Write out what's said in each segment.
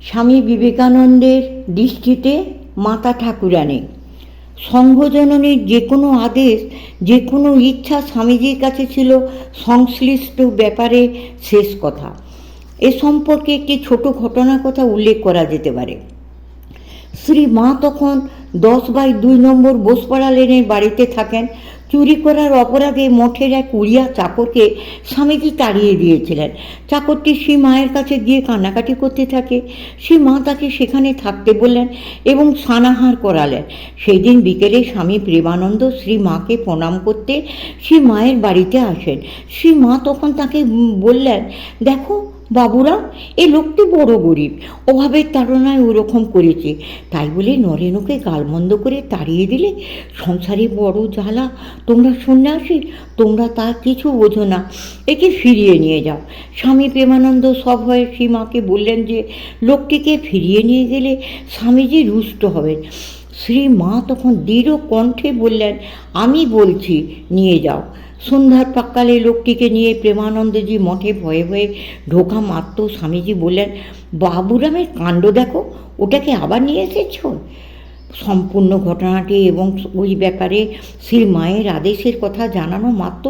স্বামী বিবেকানন্দের দৃষ্টিতে মাতা ঠাকুরানী। সংঘজননীর যে কোনো আদেশ, যে কোনো ইচ্ছা স্বামীজির কাছে ছিল সংশ্লিষ্ট ব্যাপারে শেষ কথা। এ সম্পর্কে একটি ছোট ঘটনার কথা উল্লেখ করা যেতে পারে। শ্রী মা তখন 10/2 নম্বর বোসপাড়া লেনের বাড়িতে থাকেন। চুরি করার অপরাধে মঠের এক উড়িয়া চাকরকে স্বামীজি তাড়িয়ে দিয়েছিলেন। চাকরটি শ্রী মায়ের কাছে গিয়ে কান্নাকাটি করতে থাকে। শ্রী মা তাকে সেখানে থাকতে বললেন এবং স্নানাহার করালেন। সেই দিন বিকেলে স্বামী প্রেমানন্দ শ্রী মাকে প্রণাম করতে শ্রী মায়ের বাড়িতে আসেন। শ্রী মা তখন তাকে বললেন, দেখো বাবুরা, এ লোকটি বড় গরিব, অভাবের তাড়নায় ওরকম করেছে, তাই বলে নরেনকে গালমন্দ করে তাড়িয়ে দিলে? সংসারে বড় জ্বালা, তোমরা সন্ন্যাসী, তোমরা তার কিছু বোঝো না, একে ফিরিয়ে নিয়ে যাও। স্বামী প্রেমানন্দ সভয়ে শ্রীমাকে বললেন যে লোকটিকে ফিরিয়ে নিয়ে গেলে স্বামীজি রুষ্ট হবেন। শ্রী মা তখন দৃঢ় কণ্ঠে বললেন, আমি বলছি, নিয়ে যাও। সন্ধ্যার প্রাক্কালে লোকটিকে নিয়ে প্রেমানন্দজি মঠে ভয়ে ভয়ে ঢোকা মাত্র স্বামীজি বললেন, বাবুরামের কাণ্ড দেখো, ওটাকে আবার নিয়ে এসেছ। সম্পূর্ণ ঘটনাটি এবং ওই ব্যাপারে শ্রী মায়ের আদেশের কথা জানানো মাত্র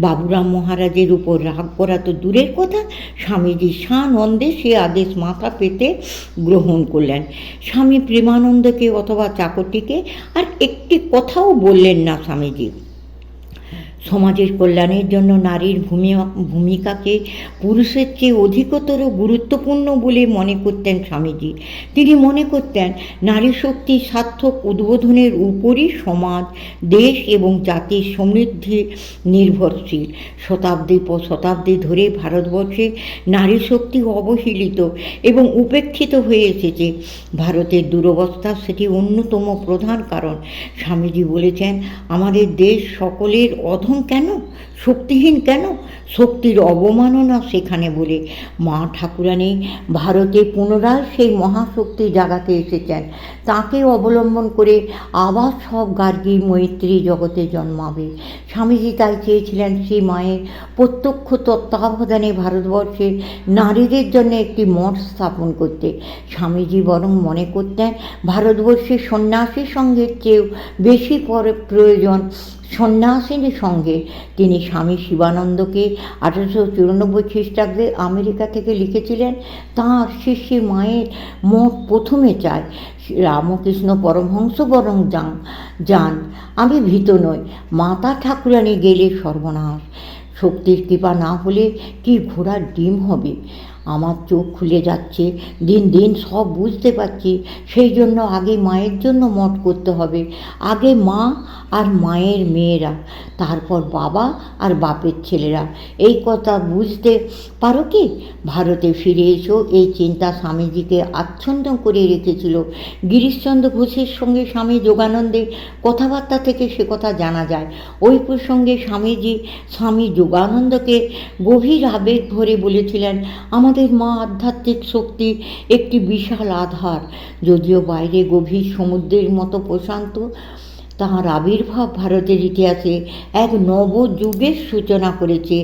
বাবুরাম মহারাজের উপর রাগ করা তো দূরের কথা, স্বামীজি সানন্দে সে আদেশ মাথা পেতে গ্রহণ করলেন। স্বামী প্রেমানন্দকে অথবা চাকরটিকে আর একটি কথাও বললেন না স্বামীজি। সমাজের কল্যাণের জন্য নারীর ভূমিকাকে পুরুষের চেয়ে অধিকতর গুরুত্বপূর্ণ বলে মনে করতেন স্বামীজি। তিনি মনে করতেন নারী শক্তির সার্থক উদ্বোধনের উপরই সমাজ, দেশ এবং জাতির সমৃদ্ধি নির্ভরশীল। শতাব্দী পর শতাব্দী ধরে ভারতবর্ষে নারী শক্তি অবহেলিত এবং উপেক্ষিত হয়ে এসেছে। ভারতের দুরবস্থা সেটি অন্যতম প্রধান কারণ। স্বামীজি বলেছেন, আমাদের দেশ সকলের অধম কেন, শক্তিহীন কেন? শক্তির অবমাননা সেখানে বলে মা ঠাকুরানী ভারতে পুনরায় সেই মহাশক্তি জাগাতে এসেছেন। তাকে অবলম্বন করে আবার সব গার্গী মৈত্রী জগতে জন্মাবে। স্বামীজি তাই চেয়েছিলেন শ্রী মায়ের প্রত্যক্ষ তত্ত্বাবধানে ভারতবর্ষে নারীদের জন্য একটি মঠ স্থাপন করতে। স্বামীজি বরং মনে করতেন ভারতবর্ষে সন্ন্যাসী সঙ্গের চেয়েও বেশি প্রয়োজন সন্ন্যাসিনীর সঙ্গে। তিনি স্বামী শিবানন্দকে 1894 খ্রিস্টাব্দে আমেরিকা থেকে লিখেছিলেন, তাঁর শিষ্যী মায়ের মঠ প্রথমে চায়, রামকৃষ্ণ পরমহংস বরং যান, আমি ভীত নই, মাতা ঠাকুরানী গেলে সর্বনাশ। শক্তির কৃপা না হলে কি ঘোড়ার ডিম হবে? আমার চোখ খুলে যাচ্ছে, দিন দিন সব বুঝতে পারছি। সেই জন্য আগে মায়ের জন্য মঠ করতে হবে, আগে মা আর মায়ের মেয়েরা, তারপর বাবা আর বাপের ছেলেরা। এই কথা বুঝতে পারো কি? ভারতে ফিরে এসো, এই চিন্তা স্বামীজিকে আচ্ছন্ন করে রেখেছিল। গিরিশচন্দ্র ঘোষের সঙ্গে স্বামী যোগানন্দের কথাবার্তা থেকে সে কথা জানা যায়। ওই প্রসঙ্গে স্বামীজি স্বামী যোগানন্দকে গভীর আবেগ ভরে বলেছিলেন, আমাদের মা আধ্যাত্মিক শক্তির একটি বিশাল আধার, যদিও বাইরে গভীর সমুদ্রের মতো প্রশান্ত। তাঁর আবির্ভাব ভারতের ইতিহাসে এক নবযুগের সূচনা করেছে।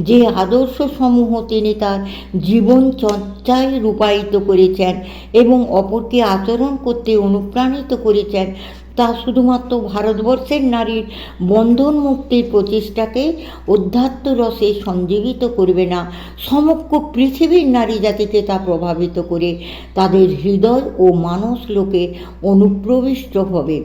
যে আদর্শসমূহ তিনি তার জীবন চর্চায় রূপায়িত করেছেন এবং অপরকে আচরণ করতে অনুপ্রাণিত করেছেন, তা শুধুমাত্র ভারতবর্ষের নারীর বন্ধন মুক্তির প্রচেষ্টাকে অধ্যাত্ম রসে সঞ্জীবিত করবে না, সমগ্র পৃথিবীর নারী জাতিকে তা প্রভাবিত করে তাদের হৃদয় ও মানস লোকে অনুপ্রবিষ্ট হবে।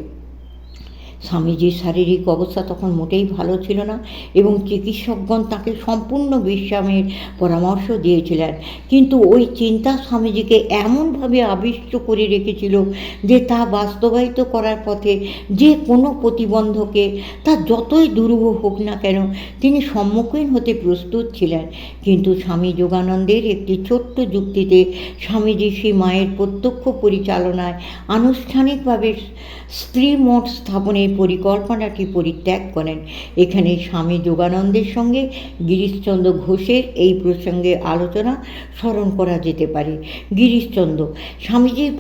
স্বামীজির শারীরিক অবস্থা তখন মোটেই ভালো ছিল না এবং চিকিৎসকগণ তাকে সম্পূর্ণ বিশ্রামের পরামর্শ দিয়েছিলেন। কিন্তু ওই চিন্তা স্বামীজিকে এমনভাবে আবিষ্ট করে রেখেছিল যে তা বাস্তবায়িত করার পথে যে কোনো প্রতিবন্ধকে, তা যতই দুরূহ হোক না কেন, তিনি সম্মুখীন হতে প্রস্তুত ছিলেন। কিন্তু স্বামী যোগানন্দের একটি ছোট্ট যুক্তিতে স্বামীজি শ্রী মায়ের প্রত্যক্ষ পরিচালনায় আনুষ্ঠানিকভাবে স্ত্রী মঠ স্থাপনের পরিকল্পনাটি পরিত্যাগ করেন। এখানে স্বামী যোগানন্দের সঙ্গে গিরিশচন্দ্র ঘোষের এই প্রসঙ্গে আলোচনা স্মরণ করা যেতে পারে। গিরিশচন্দ্র স্বামীজির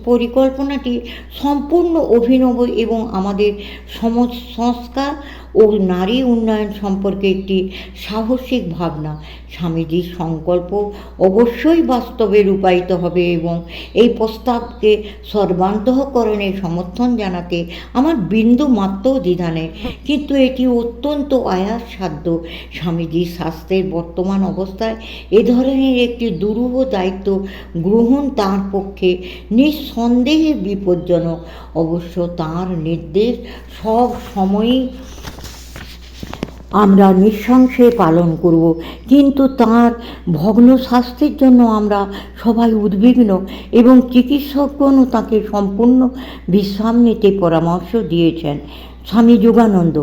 পরিকল্পনাটি সম্পূর্ণ অভিনব এবং আমাদের সমাজ সংস্কার ও নারী উন্নয়ন সম্পর্কে একটি সাহসিক ভাবনা। স্বামীজির সংকল্প অবশ্যই বাস্তবে রূপায়িত হবে এবং এই প্রস্তাবকে সর্বান্তঃকরণে সমর্থন জানাতে আমার বিন্দু মাত্র দ্বিধা নেই, কিন্তু এটি অত্যন্ত আয়াসসাধ্য। স্বামীজির স্বাস্থ্যের বর্তমান অবস্থায় এ ধরনের একটি দুরূহ দায়িত্ব গ্রহণ তাঁর পক্ষে নিঃসন্দেহে বিপজ্জনক। অবশ্য তাঁর নির্দেশ সব সময়ই আমরা নৃশংসে পালন করব, কিন্তু তাঁর ভগ্ন স্বাস্থ্যের জন্য আমরা সবাই উদ্বিগ্ন এবং চিকিৎসকগণও তাঁকে সম্পূর্ণ বিশ্রাম নিতে পরামর্শ দিয়েছেন। স্বামী যোগানন্দ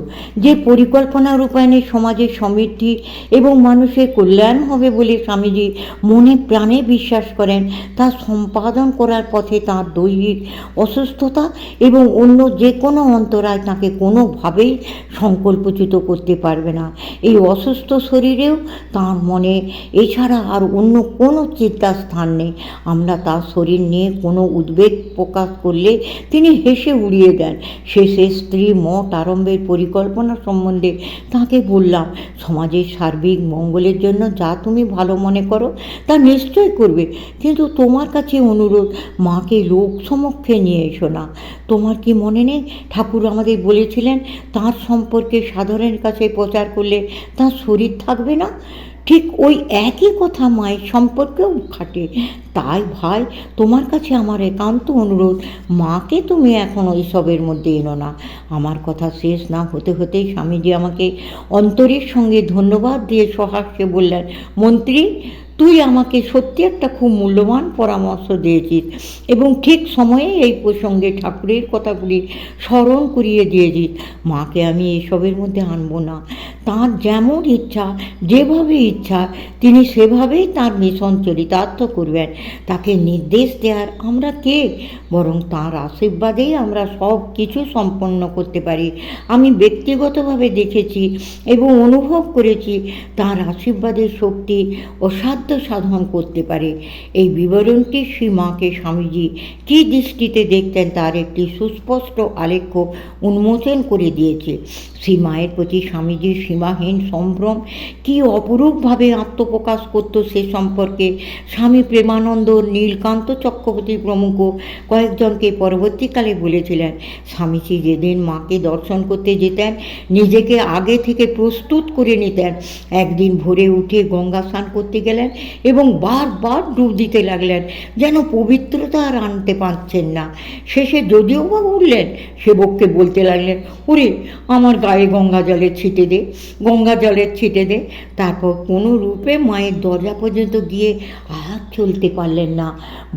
যে পরিকল্পনা রূপায়ণে সমাজের সমৃদ্ধি এবং মানুষের কল্যাণ হবে বলে স্বামীজি মনে প্রাণে বিশ্বাস করেন, তা সম্পাদন করার পথে তাঁর দৈহিক অসুস্থতা এবং অন্য যে কোনো অন্তরায় তাঁকে কোনোভাবেই সংকল্পচ্যুত করতে পারবে না। এই অসুস্থ শরীরেও তাঁর মনে এছাড়া আর অন্য কোনো চিন্তার স্থান নেই। আমরা তার শরীর নিয়ে কোনো উদ্বেগ প্রকাশ করলে তিনি হেসে উড়িয়ে দেন। শেষে স্ত্রী মঠ আরম্ভের পরিকল্পনা সম্বন্ধে তাকে বললাম, সমাজের সার্বিক মঙ্গলের জন্য যা তুমি ভালো মনে করো তা নিশ্চয় করবে, কিন্তু তোমার কাছে অনুরোধ, মাকে লোক সমক্ষে নিয়ে এসো না। তোমার কি মনে নেই ঠাকুর আমাদের বলেছিলেন তাঁর সম্পর্কে সাধারণের কাছে প্রচার করলে তাঁর শরীর থাকবে না? ঠিক ওই একই কথা মায়ের সম্পর্কেও খাটে। তাই ভাই, তোমার কাছে আমার একান্ত অনুরোধ, মাকে তুমি এখন ওইসবের মধ্যে এনো না। আমার কথা শেষ না হতে হতেই স্বামীজি আমাকে অন্তরের সঙ্গে ধন্যবাদ দিয়ে সহাস্যে বললেন, মন্ত্রী, তুই আমাকে সত্যি একটা খুব মূল্যবান পরামর্শ দিয়েছিস এবং ঠিক সময়ে এই প্রসঙ্গে ঠাকুরের কথাগুলি স্মরণ করিয়ে দিয়েছিস। মাকে আমি এসবের মধ্যে আনবো না। তাঁর যেমন ইচ্ছা, যেভাবে ইচ্ছা তিনি সেভাবেই তাঁর মিশন চরিতার্থ করবেন। তাকে নির্দেশ দেওয়ার আমরা কে? বরং তাঁর আশীর্বাদেই আমরা সব কিছু সম্পন্ন করতে পারি। আমি ব্যক্তিগতভাবে দেখেছি এবং অনুভব করেছি তাঁর আশীর্বাদের শক্তি অসাধ্য সাধন করতে পারে। এই বিবরণটি শ্রী মাকে স্বামীজি কী দৃষ্টিতে দেখতেন তার একটি সুস্পষ্ট আলেখ্য উন্মোচন করে দিয়েছে। শ্রী মায়ের প্রতি স্বামীজির সীমাহীন সম্ভ্রম কী অপরূপভাবে আত্মপ্রকাশ করত সে সম্পর্কে স্বামী প্রেমানন্দ, নীলকান্ত চক্রবর্তী প্রমুখ কয়েকজনকে পরবর্তীকালে বলেছিলেন। স্বামীজি যেদিন মাকে দর্শন করতে যেতেন নিজেকে আগে থেকে প্রস্তুত করে নিতেন। একদিন ভোরে উঠে গঙ্গা স্নান করতে গেলেন এবং বারবার ডুব দিতে লাগলেন, যেন পবিত্রতা আর আনতে পারছেন না। শেষে যদিও বা উঠলেন, সেবককে বলতে লাগলেন, ওরে আমার গায়ে গঙ্গা জলের ছিটে দে, গঙ্গা জলের ছিটে দে। তারপর কোনো রূপে মায়ের দরজা পর্যন্ত গিয়ে আর চলতে পারলেন না,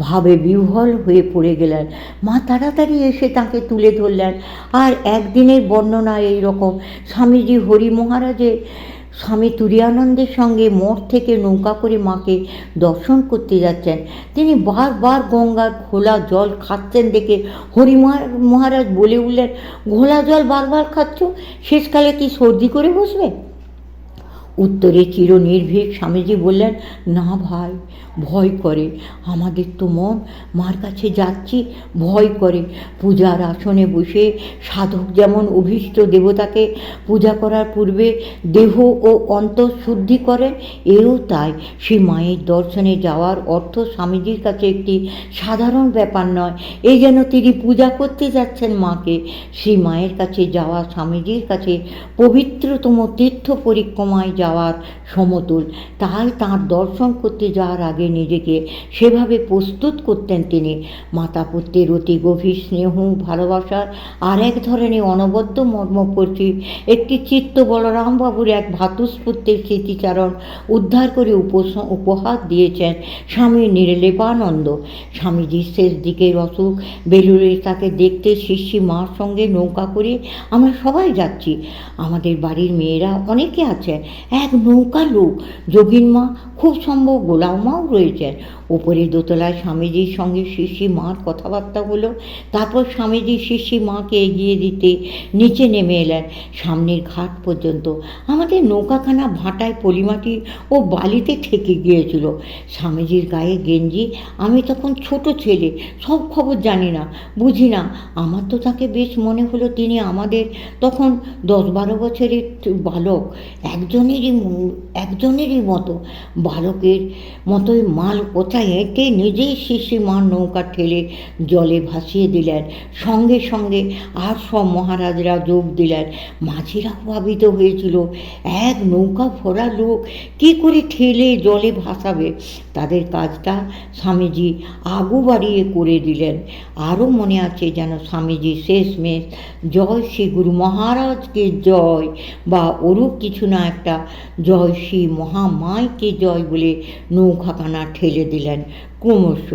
ভাবে বিহ্বল হয়ে পড়ে গেলেন। মা তাড়াতাড়ি এসে তাকে তুলে ধরলেন। আর একদিনের বর্ণনা এই রকম, স্বামীজি হরি মহারাজের স্বামী তুরীয়ানন্দের সঙ্গে মঠ থেকে নৌকা করে মাকে দর্শন করতে যাচ্ছেন। তিনি বারবার গঙ্গার ঘোলা জল খাচ্ছেন দেখে হরি মহারাজ বলে উঠলেন, ঘোলা জল বারবার খাচ্ছ, শেষকালে কি সর্দি করে বসবে? উত্তরে চিরনির্ভীক স্বামীজি বললেন, না ভাই, ভয় করে। আমাদের তো মন মার কাছে যাচ্ছি ভয় করে। পূজার আসনে বসে সাধক যেমন অভীষ্ট দেবতাকে পূজা করার পূর্বে দেহ ও অন্তর শুদ্ধি করেন, এও তাই। সে মায়ের দর্শনে যাওয়ার অর্থ স্বামীজির কাছে একটি সাধারণ ব্যাপার নয়। এই যেন তিনি পূজা করতে যাচ্ছেন মাকে। শ্রী মায়ের কাছে যাওয়া স্বামীজির কাছে পবিত্রতম তীর্থ পরিক্রমায় যাওয়ার সমতুল। তাই তাঁর দর্শন করতে যাওয়ার আগে নিজেকে সেভাবে প্রস্তুত করতেন তিনি। মাতা পুত্রের অতি গভীর স্নেহ ভালোবাসার আর এক ধরনের অনবদ্য মর্মপর্চী একটি চিত্ত বলরামবাবুর এক ভ্রাতুষ্পুত্রের স্মৃতিচারণ উদ্ধার করে উপহার দিয়েছেন স্বামী নির্লেপানন্দ। স্বামীজির শেষ দিকের অসুখ বেলুড়ে তাকে দেখতে শিষ্যি মার সঙ্গে নৌকা করে আমরা সবাই যাচ্ছি। আমাদের বাড়ির মেয়েরা অনেকে আছেন। এক নৌকা লোক যোগিন মা খুব সম্ভব গোলাও মাও রয়েছেন। ওপরের দোতলায় স্বামীজির সঙ্গে শিষ্যি মার কথাবার্তা হলো। তারপর স্বামীজি শিষ্যি মাকে এগিয়ে দিতে নিচে নেমে এলেন সামনের ঘাট পর্যন্ত। আমাদের নৌকাখানা ভাটায় পলিমাটি ও বালিতে ঠেকে গিয়েছিল। স্বামীজির গায়ে গেঞ্জি। আমি তখন ছোট ছেলে, সব খবর জানি না, বুঝি না। আমার তো তাকে বেশ মনে হলো তিনি আমাদের তখন 10-12 বছরের বালক, একজনেরই মতো বালকের মতোই মাল কোথায় হেঁটে নিজেই শিশি মার নৌকা ঠেলে জলে ভাসিয়ে দিলেন। সঙ্গে সঙ্গে আর সব মহারাজরা যোগ দিলেন। মাঝিরা ভাবিত হয়েছিল, এক নৌকা ভরা লোক কী করে ঠেলে জলে ভাসাবে। তাদের কাজটা স্বামীজি আগু বাড়িয়ে করে দিলেন। আরও মনে আছে যেন স্বামীজি শেষমেশ জয় শ্রী গুরু মহারাজকে জয় বা ওরূপ কিছু না একটা জয় শ্রী মহামায়কে জয় বলে নৌকাখানা ঠেলে দিলেন ক্রমশ।